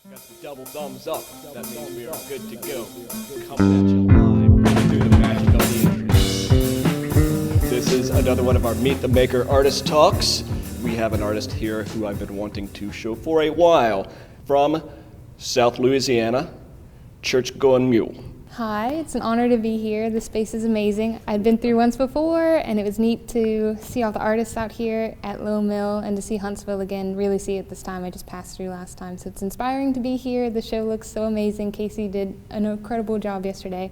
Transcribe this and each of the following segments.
Got the double thumbs up. That means we are good to go. Coming at you live through the magic of the internet. This is another one of our Meet the Maker artist talks. We have an artist here who I've been wanting to show for a while. From South Louisiana, Church Goin Mule. Hi, it's an honor to be here. The space is amazing. I've been through once before, and it was neat to see all the artists out here at Lowe Mill and to see Huntsville again, really see it this time. I just passed through last time, so it's inspiring to be here. The show looks so amazing. Casey did an incredible job yesterday,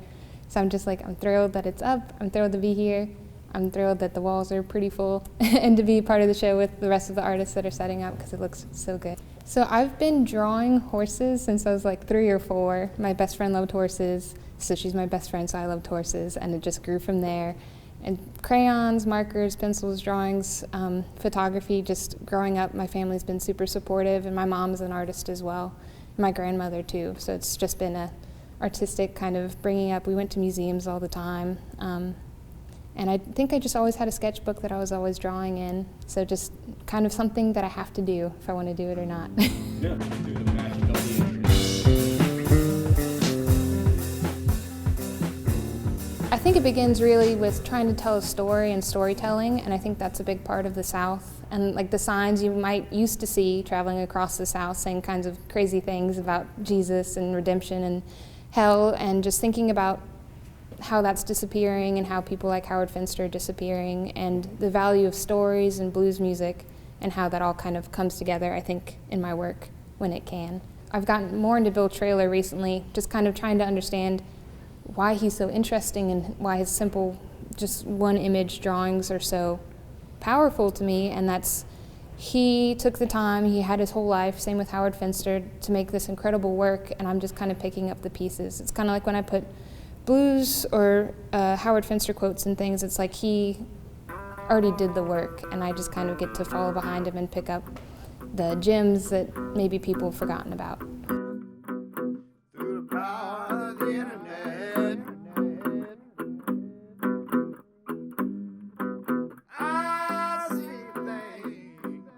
so I'm thrilled that it's up. I'm thrilled to be here. I'm thrilled that the walls are pretty full and to be part of the show with the rest of the artists that are setting up because it looks so good. So I've been drawing horses since I was like 3 or 4. My best friend loved horses, so she's my best friend, so I loved horses, and it just grew from there. And crayons, markers, pencils, drawings, photography, just growing up, my family's been super supportive, and my mom's an artist as well, and my grandmother too, so it's just been a artistic kind of bringing up. We went to museums all the time. And I think I just always had a sketchbook that I was always drawing in, so just kind of something that I have to do if I want to do it or not. Yeah, do the magic of the internet. I think it begins really with trying to tell a story and storytelling, and I think that's a big part of the South. And like the signs you might used to see traveling across the South saying kinds of crazy things about Jesus and redemption and hell, and just thinking about how that's disappearing and how people like Howard Finster are disappearing, and the value of stories and blues music and how that all kind of comes together, I think, in my work when it can. I've gotten more into Bill Traylor recently, just kind of trying to understand why he's so interesting and why his simple, just one image drawings are so powerful to me, and that's he took the time, he had his whole life, same with Howard Finster, to make this incredible work, and I'm just kind of picking up the pieces. It's kind of like when I put blues or Howard Finster quotes and things, it's like he already did the work, and I just kind of get to follow behind him and pick up the gems that maybe people have forgotten about. Through the power of the internet, I see things.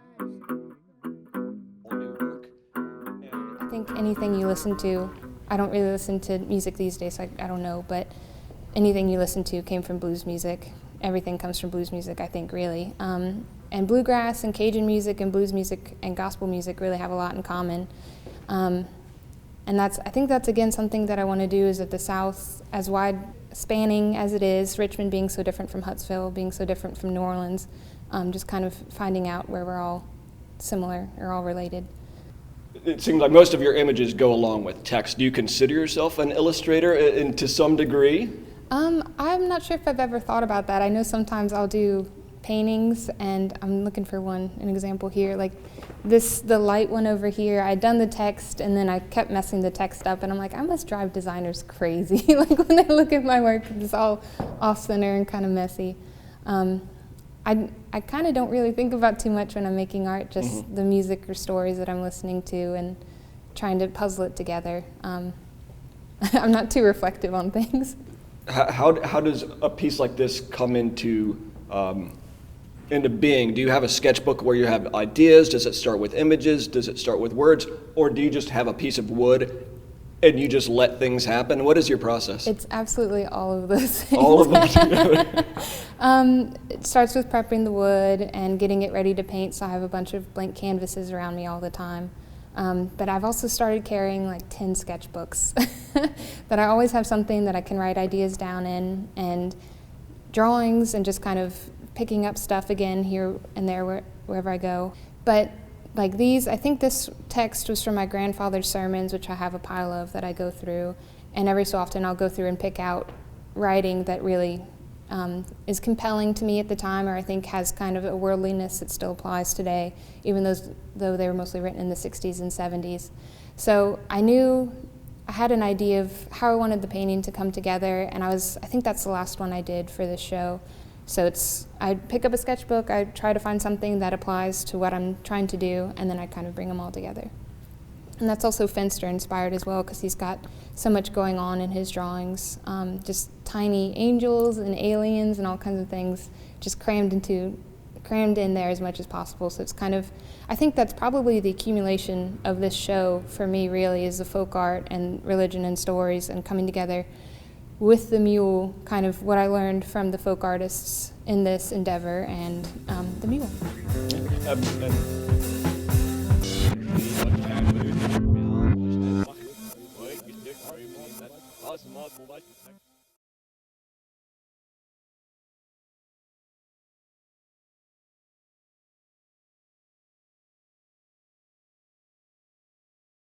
I think anything you listen to, I don't really listen to music these days, so I don't know, but anything you listen to came from blues music. Everything comes from blues music, I think, really. And bluegrass and Cajun music and blues music and gospel music really have a lot in common. And I think that's, again, something that I want to do is that the South, as wide spanning as it is, Richmond being so different from Huntsville, being so different from New Orleans, just kind of finding out where we're all similar or all related. It seems like most of your images go along with text. Do you consider yourself an illustrator to some degree? I'm not sure if I've ever thought about that. I know sometimes I'll do paintings, and I'm looking for an example here. Like the light one over here, I'd done the text, and then I kept messing the text up, and I'm like, I must drive designers crazy. Like when they look at my work, it's all off-center and kind of messy. I kind of don't really think about too much when I'm making art, just the music or stories that I'm listening to and trying to puzzle it together. I'm not too reflective on things. How does a piece like this come into being? Do you have a sketchbook where you have ideas? Does it start with images? Does it start with words? Or do you just have a piece of wood and you just let things happen? What is your process? It's absolutely all of those things. All of them together? It starts with prepping the wood and getting it ready to paint, so I have a bunch of blank canvases around me all the time. But I've also started carrying like 10 sketchbooks that I always have something that I can write ideas down in, and drawings, and just kind of picking up stuff again here and there wherever I go. But like these, I think this text was from my grandfather's sermons, which I have a pile of that I go through, and every so often I'll go through and pick out writing that really is compelling to me at the time, or I think has kind of a worldliness that still applies today, even though they were mostly written in the 60s and 70s. So I knew I had an idea of how I wanted the painting to come together, and I think that's the last one I did for this show. So I pick up a sketchbook, I try to find something that applies to what I'm trying to do, and then I kind of bring them all together. And that's also Finster inspired as well, because he's got so much going on in his drawings, just tiny angels and aliens and all kinds of things just crammed into crammed in there as much as possible. So it's kind of, I think that's probably the accumulation of this show for me, really, is the folk art and religion and stories and coming together with the mule, kind of what I learned from the folk artists in this endeavor and the mule. And